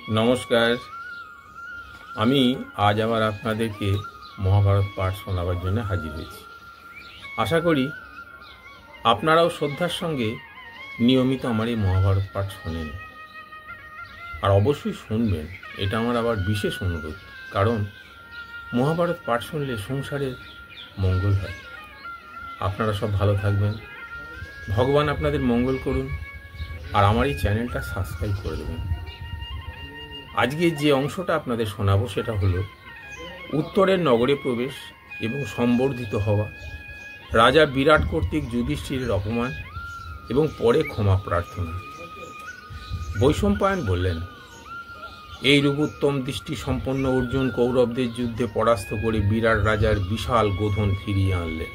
নমস্কার। আমি আজ আবার আপনাদেরকে মহাভারত পাঠ শোনাবার জন্য হাজির হয়েছি। আশা করি আপনারাও শ্রদ্ধার সঙ্গে নিয়মিত আমার এই মহাভারত পাঠ শোনেন, আর অবশ্যই শুনবেন। এটা আমার আবার বিশেষ অনুরোধ, কারণ মহাভারত পাঠ শুনলে সংসারের মঙ্গল হয়। আপনারা সব ভালো থাকবেন, ভগবান আপনাদের মঙ্গল করুন, আর আমার এই চ্যানেলটা সাবস্ক্রাইব করে দেবেন। আজকে যে অংশটা আপনাদের শোনাবো সেটা হলো উত্তরের নগরে প্রবেশ এবং সম্বর্ধিত হওয়া, রাজা বিরাট কর্তৃক যুধিষ্ঠিরের অপমান এবং পরে ক্ষমা প্রার্থনা। বৈশম্পায়ন বললেন, এইরূপ উত্তম দৃষ্টি সম্পন্ন অর্জুন কৌরবদের যুদ্ধে পরাস্ত করে বিরাট রাজার বিশাল গোধন ফিরিয়ে আনলেন।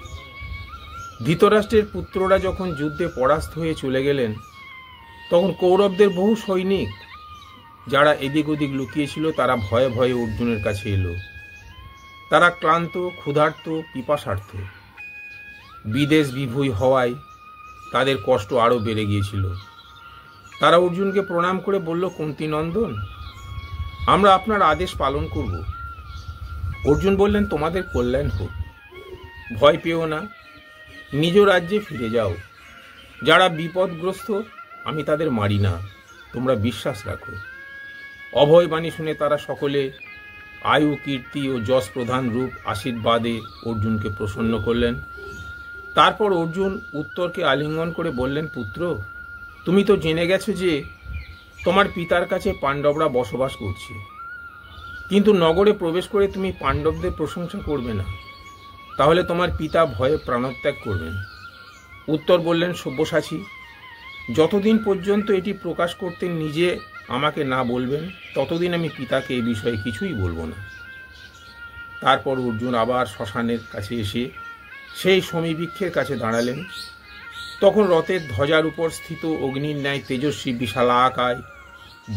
ধৃতরাষ্ট্রের পুত্ররা যখন যুদ্ধে পরাস্ত হয়ে চলে গেলেন, তখন কৌরবদের বহু সৈনিক যারা এদিক ওদিক লুকিয়েছিল তারা ভয়ে ভয়ে অর্জুনের কাছে এলো। তারা ক্লান্ত, ক্ষুধার্ত, পিপাসার্থ। বিদেশ বিভূই হওয়ায় তাদের কষ্ট আরও বেড়ে গিয়েছিল। তারা অর্জুনকে প্রণাম করে বলল, কুন্তী নন্দন, আমরা আপনার আদেশ পালন করব। অর্জুন বললেন, তোমাদের কল্যাণ হোক, ভয় পেও না, নিজ রাজ্যে ফিরে যাও। যারা বিপদগ্রস্ত আমি তাদের মারি না, তোমরা বিশ্বাস রাখো। অভয় বাণী শুনে তারা সকলে আয়ু, কীর্তি ও যশ প্রধান রূপ আশীর্বাদে অর্জুনকে প্রসন্ন করলেন। তারপর অর্জুন উত্তরকে আলিঙ্গন করে বললেন, পুত্র, তুমি তো জেনে গেছো যে তোমার পিতার কাছে পাণ্ডবরা বসবাস করছে, কিন্তু নগরে প্রবেশ করে তুমি পাণ্ডবদের প্রশংসা করবে না, তাহলে তোমার পিতা ভয়ে প্রাণত্যাগ করবেন। উত্তর বললেন, সব্যসাচী, যতদিন পর্যন্ত এটি প্রকাশ করতে নিজে আমাকে না বলবেন ততদিন আমি পিতাকে এই বিষয়ে কিছুই বলবো না। তারপর অর্জুন আবার শ্মশানের কাছে এসে সেই সমীবৃক্ষের কাছে দাঁড়ালেন। তখন রথের ধ্বজার উপর স্থিত অগ্নির ন্যায় তেজস্বী বিশালাকায়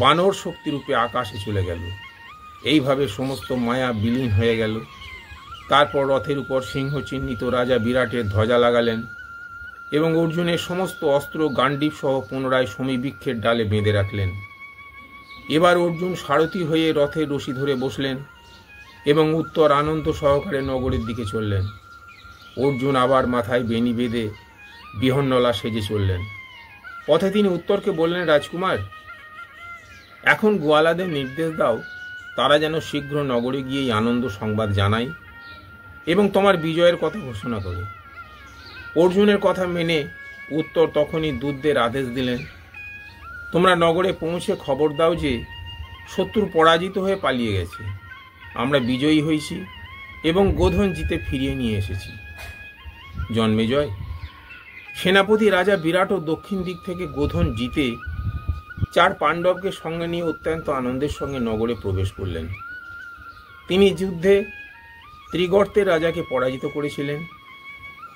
বানর শক্তিরূপে আকাশে চলে গেল। এইভাবে সমস্ত মায়া বিলীন হয়ে গেল। তারপর রথের উপর সিংহ চিহ্নিত রাজা বিরাটের ধ্বজা লাগালেন এবং অর্জুনের সমস্ত অস্ত্র গান্ডীব সহ পুনরায় সমীবৃক্ষের ডালে বেঁধে রাখলেন। এবার অর্জুন সারথি হয়ে রথের রশি ধরে বসলেন এবং উত্তর আনন্দ সহকারে নগরের দিকে চললেন। অর্জুন আবার মাথায় বেণী বেঁধে বৃহন্নলা সেজে চললেন। পথে তিনি উত্তরকে বললেন, রাজকুমার, এখন গোয়ালাদের নির্দেশ দাও, তারা যেন শীঘ্র নগরে গিয়ে আনন্দ সংবাদ জানায় এবং তোমার বিজয়ের কথা ঘোষণা করে। অর্জুনের কথা মেনে উত্তর তখনই দূতদের আদেশ দিলেন, তোমরা নগরে পৌঁছে খবর দাও যে শত্রু পরাজিত হয়ে পালিয়ে গেছে, আমরা বিজয়ী হয়েছি এবং গোধন জিতে ফিরিয়ে নিয়ে এসেছি। জন্মেজয়, সেনাপতি রাজা বিরাটও দক্ষিণ দিক থেকে গোধন জিতে 4 পাণ্ডবকে সঙ্গে নিয়ে অত্যন্ত আনন্দের সঙ্গে নগরে প্রবেশ করলেন। তিনি যুদ্ধে ত্রিগর্তের রাজাকে পরাজিত করেছিলেন।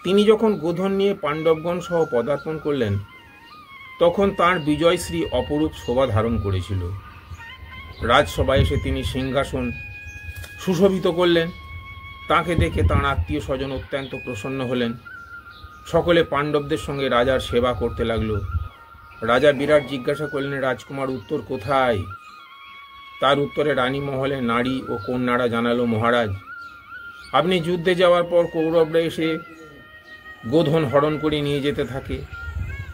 তিনি যখন গোধন নিয়ে পাণ্ডবগণ সহ পদার্পণ করলেন, তখন তাঁর বিজয়শ্রী অপরূপ শোভা ধারণ করেছিল। রাজসভায় এসে তিনি সিংহাসন সুশোভিত করলেন। তাঁকে দেখে তাঁর আত্মীয় স্বজন অত্যন্ত প্রসন্ন হলেন। সকলে পাণ্ডবদের সঙ্গে রাজার সেবা করতে লাগলো। রাজা বিরাট জিজ্ঞাসা করলেন, রাজকুমার উত্তর কোথায়? তার উত্তরে রানী মহলে নারী ও কন্যারা জানালো, মহারাজ, আপনি যুদ্ধে যাওয়ার পর কৌরবরা এসে গোধন হরণ করে নিয়ে যেতে থাকে।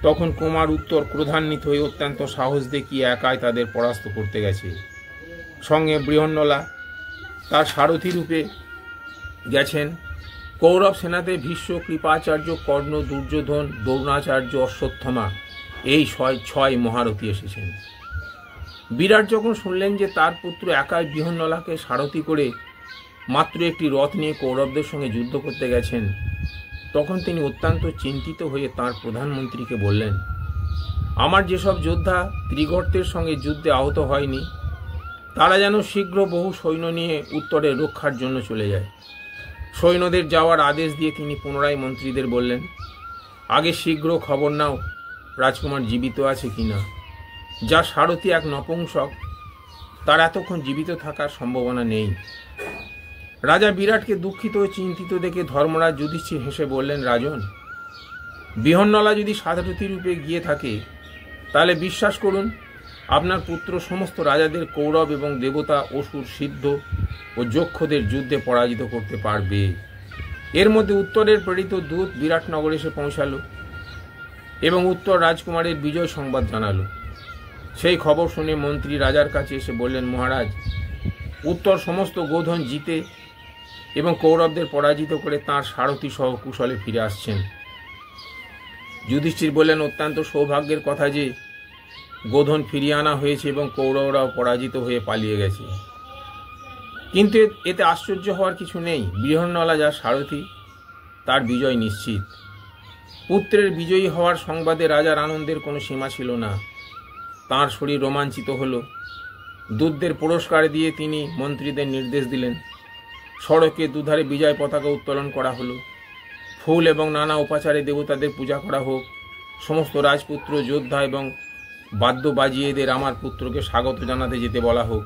তখন কুমার উত্তর ক্রোধান্বিত হয়ে অত্যন্ত সাহস দেখিয়ে একাই তাদের পরাস্ত করতে গেছে। সঙ্গে বৃহন্নলা তার সারথী রূপে গেছেন। কৌরব সেনাতে ভীষ্ম, কৃপাচার্য, কর্ণ, দুর্যোধন, দ্রোণাচার্য, অশ্বত্থামা এই 6 মহারথী এসেছেন। বিরাট যখন শুনলেন যে তার পুত্র একাই বৃহন্নলাকে সারথী করে মাত্র একটি রথ নিয়ে কৌরবদের সঙ্গে যুদ্ধ করতে গেছেন, তখন তিনি অত্যন্ত চিন্তিত হয়ে তাঁর প্রধানমন্ত্রীকে বললেন, আমার যেসব যোদ্ধা ত্রিগর্তের সঙ্গে যুদ্ধে আহত হয়নি তারা যেন শীঘ্র বহু সৈন্য নিয়ে উত্তরে রক্ষার জন্য চলে যায়। সৈন্যদের যাওয়ার আদেশ দিয়ে তিনি পুনরায় মন্ত্রীদের বললেন, আগে শীঘ্র খবর নাও রাজকুমার জীবিত আছে কিনা। যা সারথী এক নপুংসক, তার এতক্ষণ জীবিত থাকার সম্ভাবনা নেই। রাজা বিরাটকে দুঃখিত ও চিন্তিত দেখে ধর্মরাজ যুধিষ্ঠির হেসে বললেন, রাজন, বৃহন্নলা যদি সারথী রূপে গিয়ে থাকে তাহলে বিশ্বাস করুন আপনার পুত্র সমস্ত রাজাদের কৌরব এবং দেবতা, অসুর, সিদ্ধ ও যক্ষদের যুদ্ধে পরাজিত করতে পারবে। এর মধ্যে উত্তরের প্রেরিত দূত বিরাটনগরে এসে পৌঁছালো এবং উত্তর রাজকুমারের বিজয় সংবাদ জানালো। সেই খবর শুনে মন্ত্রী রাজার কাছে এসে বললেন, মহারাজ, উত্তর সমস্ত গোধন জিতে এবং কৌরবদের পরাজিত করে তাঁর সারথি সহ কুশলে ফিরে আসছেন। যুধিষ্ঠির বললেন, অত্যন্ত সৌভাগ্যের কথা যে গোধন ফিরিয়ে আনা হয়েছে এবং কৌরবরাও পরাজিত হয়ে পালিয়ে গেছে। কিন্তু এতে আশ্চর্য হওয়ার কিছু নেই। বৃহন্নলা যার সারথি, তার বিজয় নিশ্চিত। পুত্রের বিজয়ী হওয়ার সংবাদে রাজার আনন্দের কোনো সীমা ছিল না। তাঁর শরীর রোমাঞ্চিত হল। দূতদের পুরস্কার দিয়ে তিনি মন্ত্রীদের নির্দেশ দিলেন। সড়কে দুধারে বিজয় পতাকা উত্তোলন করা হলো। ফুল এবং নানা উপাচারে দেবতাদের পূজা করা হোক। সমস্ত রাজপুত্র, যোদ্ধা এবং বাদ্য বাজিয়েদের আমার পুত্রকে স্বাগত জানাতে যেতে বলা হোক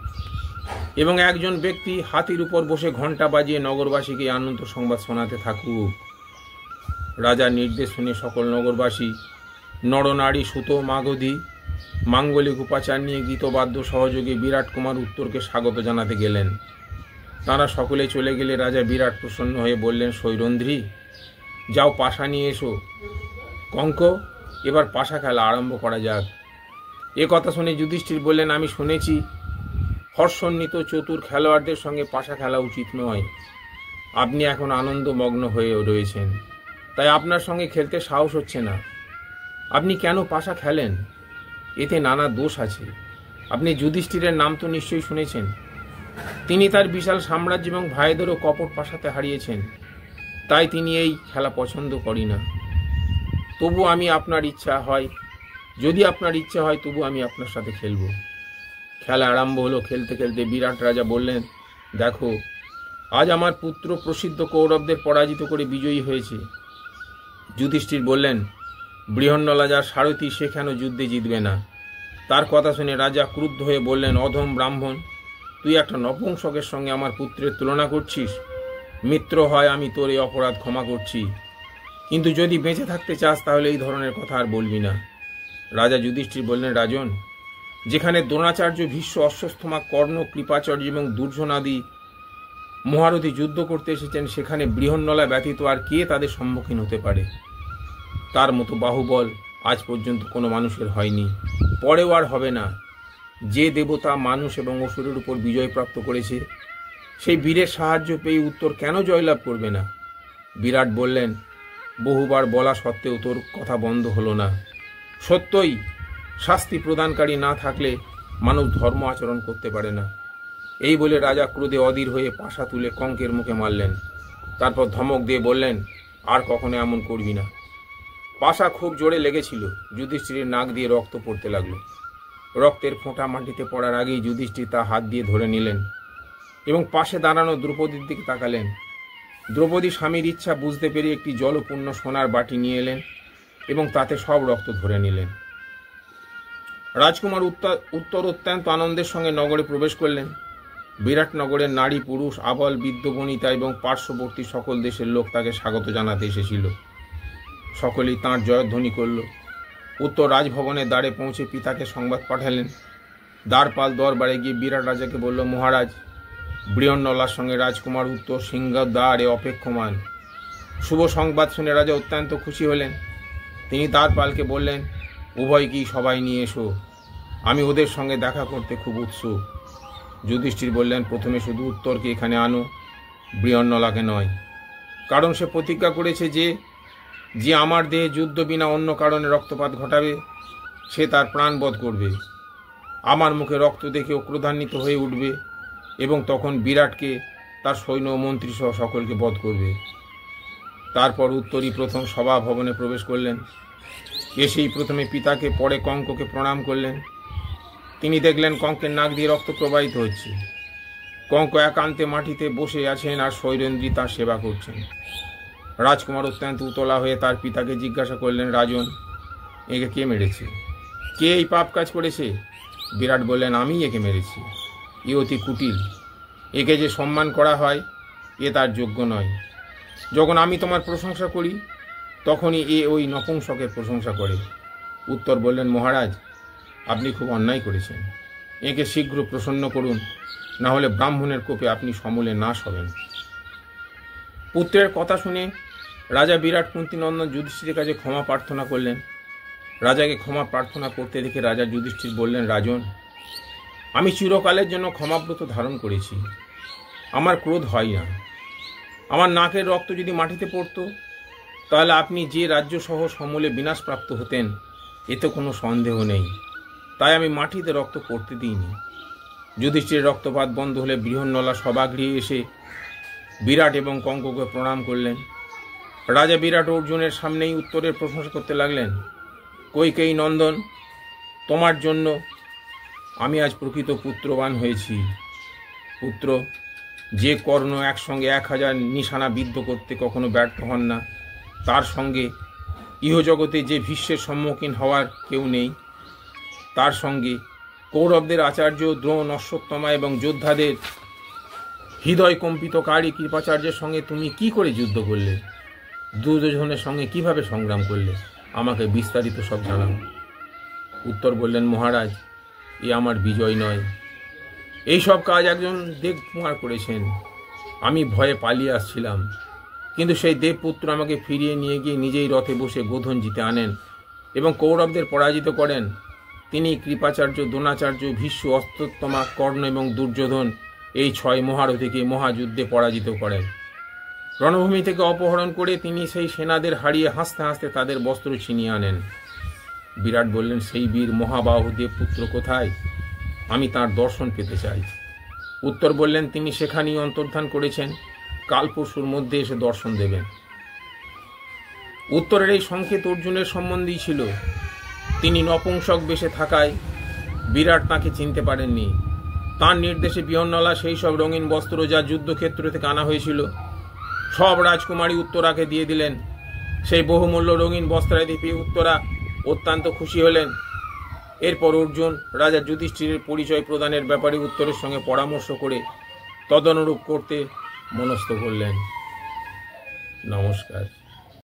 এবং একজন ব্যক্তি হাতির উপর বসে ঘণ্টা বাজিয়ে নগরবাসীকে আনন্দ সংবাদ শোনাতে থাকুক। রাজার নির্দেশ শুনে সকল নগরবাসী নরনারী, সুতো, মাগধী মাঙ্গলিক উপাচার নিয়ে গীতবাদ্য সহযোগে বিরাট কুমার উত্তরকে স্বাগত জানাতে গেলেন। তারা সকলে চলে গেলে রাজা বিরাট প্রসন্ন হয়ে বললেন, সৈরন্ধ্রী, যাও পাশা নিয়ে এসো। কঙ্ক, এবার পাশা খেলা আরম্ভ করা যাক। এ কথা শুনে যুধিষ্ঠির বললেন, আমি শুনেছি হর্ষোন্বিত চতুর খেলোয়াড়দের সঙ্গে পাশা খেলা উচিত নয়। আপনি এখন আনন্দমগ্ন হয়ে রয়েছেন, তাই আপনার সঙ্গে খেলতে সাহস হচ্ছে না। আপনি কেন পাশা খেলেন? এতে নানা দোষ আছে। আপনি যুধিষ্ঠিরের নাম তো নিশ্চয়ই শুনেছেন। তিনি তার বিশাল সাম্রাজ্য এবং ভাইদেরও কপট পাশাতে হারিয়েছেন, তাই তিনি এই খেলা পছন্দ করি না। তবু আমি আপনার ইচ্ছা হয়, যদি আপনার ইচ্ছা হয় তবু আমি আপনার সাথে খেলব। খেলা আরম্ভ হলো। খেলতে খেলতে বিরাট রাজা বললেন, দেখো, আজ আমার পুত্র প্রসিদ্ধ কৌরবদের পরাজিত করে বিজয়ী হয়েছে। যুধিষ্ঠির বললেন, বৃহন্নলা যার সারথি, সে কেন যুদ্ধে জিতবে না? তার কথা শুনে রাজা ক্রুদ্ধ হয়ে বললেন, অধম ব্রাহ্মণ, তুই একটা নপুংসকের সঙ্গে আমার পুত্রের তুলনা করছিস? মিত্র হয় আমি তোর এই অপরাধ ক্ষমা করছি, কিন্তু যদি বেঁচে থাকতে চাস তাহলে এই ধরনের কথা আর বলবি না। রাজা যুধিষ্ঠির বললেন, রাজন, যেখানে দ্রোণাচার্য, ভীষ্ম, অশ্বত্থামা, কর্ণ, কৃপাচার্য এবং দুর্যোধনাদি মহারথী যুদ্ধ করতে এসেছেন, সেখানে বৃহন্নলা ব্যতীত আর কে তাদের সম্মুখীন হতে পারে? তার মতো বাহুবল আজ পর্যন্ত কোনো মানুষের হয়নি, পরেও আর হবে না। যে দেবতা মানুষ এবং অসুরের উপর বিজয় প্রাপ্ত করেছে, সেই বীরের সাহায্য পেয়ে উত্তর কেন জয়লাভ করবে না? বিরাট বললেন, বহুবার বলা সত্ত্বেও তোর কথা বন্ধ হলো না। সত্যই শাস্তি প্রদানকারী না থাকলে মানুষ ধর্ম আচরণ করতে পারে না। এই বলে রাজা ক্রোধে অধীর হয়ে পাশা তুলে কঙ্কের মুখে মারলেন। তারপর ধমক দিয়ে বললেন, আর কখনো এমন করবি না। পাশা খুব জোরে লেগেছিল। যুধিষ্ঠিরের নাক দিয়ে রক্ত পড়তে লাগলো। রক্তের ফোঁটা মাটিতে পড়ার আগেই যুধিষ্ঠির তা হাত দিয়ে ধরে নিলেন এবং পাশে দাঁড়ানো দ্রৌপদীর দিকে তাকালেন। দ্রৌপদী স্বামীর ইচ্ছা বুঝতে পেরে একটি জলপূর্ণ সোনার বাটি নিয়ে এলেন এবং তাতে সব রক্ত ধরে নিলেন। রাজকুমার উত্তর অত্যন্ত আনন্দের সঙ্গে নগরে প্রবেশ করলেন। বিরাট নগরের নারী, পুরুষ, আবল, বৃদ্ধ, বনিতা এবং পার্শ্ববর্তী সকল দেশের লোক তাকে স্বাগত জানাতে এসেছিল। সকলেই তাঁর জয়ধ্বনি করল। উত্তর রাজভবনের দ্বারে পৌঁছে পিতাকে সংবাদ পাঠালেন। দ্বারপাল দরবারে গিয়ে বিরাট রাজাকে বলল, মহারাজ, বৃহন্নলার সঙ্গে রাজকুমার উত্তর সিংহদ্বারে অপেক্ষমান। শুভ সংবাদ শুনে রাজা অত্যন্ত খুশি হলেন। তিনি দ্বারপালকে বললেন, উভয়কেই সবাই নিয়ে এসো, আমি ওদের সঙ্গে দেখা করতে খুব উৎসুক। যুধিষ্ঠির বললেন, প্রথমে শুধু উত্তরকে এখানে আনো, বৃহন্নলাকে নয়, কারণ সে প্রতিজ্ঞা করেছে যে আমার দেহে যুদ্ধ বিনা অন্য কারণে রক্তপাত ঘটাবে, সে তার প্রাণবধ করবে। আমার মুখে রক্ত দেখে ও ক্রোধান্বিত হয়ে উঠবে এবং তখন বিরাটকে, তার সৈন্য ও মন্ত্রী সহ সকলকে বধ করবে। তারপর উত্তরই প্রথম সভা ভবনে প্রবেশ করলেন। এসেই প্রথমে পিতাকে, পরে কঙ্ককে প্রণাম করলেন। তিনি দেখলেন কঙ্কের নাক দিয়ে রক্ত প্রবাহিত হচ্ছে। কঙ্ক একান্তে মাটিতে বসে আছেন আর সৈরেন্দ্রী তার সেবা করছেন। রাজকুমার অত্যন্ত উতলা হয়ে তার পিতাকে জিজ্ঞাসা করলেন, রাজন, একে কে মেরেছে? কে এই পাপ কাজ করেছে? বিরাট বললেন, আমিই একে মেরেছি। এ অতি কুটিল, একে যে সম্মান করা হয় এ তার যোগ্য নয়। যখন আমি তোমার প্রশংসা করি তখনই এ ওই নপুংসকের প্রশংসা করে। উত্তর বললেন, মহারাজ, আপনি খুব অন্যায় করেছেন। একে শীঘ্র প্রসন্ন করুন, না হলে ব্রাহ্মণের কোপে আপনি সমূলে নাশ হবেন। পুত্রের কথা শুনে রাজা বিরাট কুন্তিনন্দন যুধিষ্ঠিরের কাছে ক্ষমা প্রার্থনা করলেন। রাজাকে ক্ষমা প্রার্থনা করতে দেখে রাজা যুধিষ্ঠির বললেন, রাজন, আমি চিরকালের জন্য ক্ষমাব্রত ধারণ করেছি। আমার ক্রোধ হয় না। আমার নাকের রক্ত যদি মাটিতে পড়ত, তাহলে আপনি যে রাজ্য সহ সমূলে বিনাশপ্রাপ্ত হতেন, এতে কোনো সন্দেহ নেই। তাই আমি মাটিতে রক্ত পড়তে দিইনি। যুধিষ্ঠিরের রক্তপাত বন্ধ হলে বৃহন্নলা সভাগৃহে এসে বিরাট এবং কঙ্ককে প্রণাম করলেন। রাজা বিরাট অর্জুনের সামনেই উত্তরের প্রশংসা করতে লাগলেন। কৈকেয়ী নন্দন, তোমার জন্য আমি আজ প্রকৃত পুত্রবান হয়েছি। পুত্র, যে কর্ণ একসঙ্গে 1000 নিশানা বিদ্ধ করতে কখনো ব্যর্থ হন না, তার সঙ্গে ইহজগতে যে ভীষ্মের সম্মুখীন হওয়ার কেউ নেই, তার সঙ্গে কৌরবদের আচার্য দ্রোণ, অশ্বত্থামা এবং যোদ্ধাদের হৃদয় কম্পিতকারী কৃপাচার্যের সঙ্গে তুমি কি করে যুদ্ধ করলে? দুর্যোধনের সঙ্গে কিভাবে সংগ্রাম করলে? আমাকে বিস্তারিত সব জানাও। উত্তর বললেন, মহারাজ, এ আমার বিজয় নয়। এই সব কাজ একজন দেবকুমার করেছেন। আমি ভয়ে পালিয়ে আসছিলাম, কিন্তু সেই দেবপুত্র আমাকে ফিরিয়ে নিয়ে গিয়ে নিজেই রথে বসে গোধন জিতে আনেন এবং কৌরবদের পরাজিত করেন। তিনি কৃপাচার্য, দ্রোণাচার্য, ভীষ্ম, অশ্বত্থামা, কর্ণ এবং দুর্যোধন এই 6 মহারথীকে মহাযুদ্ধে পরাজিত করেন। রণভূমি থেকে অপহরণ করে তিনি সেই সেনাদের হারিয়ে হাসতে হাসতে তাদের বস্ত্র ছিনিয়ে আনেন। বিরাট বললেন, সেই বীর মহাবাহু দেবপুত্র কোথায়? আমি তার দর্শন পেতে চাই। উত্তর বললেন, তিনি সেখানেই অন্তর্ধান করেছেন, কাল পরশুর মধ্যে এসে দর্শন দেবেন। উত্তরের এই সংকেত অর্জুনের সম্বন্ধেই ছিল। তিনি নপুংসক বেশে থাকায় বিরাট তাকে চিনতে পারেননি। তার নির্দেশে বৃহন্নলা সেই সব রঙিন বস্ত্র যা যুদ্ধক্ষেত্র থেকে আনা হয়েছিল সব রাজকুমারী উত্তরাকে দিয়ে দিলেন। সেই বহুমূল্য রঙিন বস্ত্রাদি পেয়ে উত্তরা অত্যন্ত খুশি হলেন। এরপর অর্জুন রাজা যুধিষ্ঠিরের পরিচয় প্রদানের ব্যাপারে উত্তরের সঙ্গে পরামর্শ করে তদনুরূপ করতে মনস্থ করলেন। নমস্কার।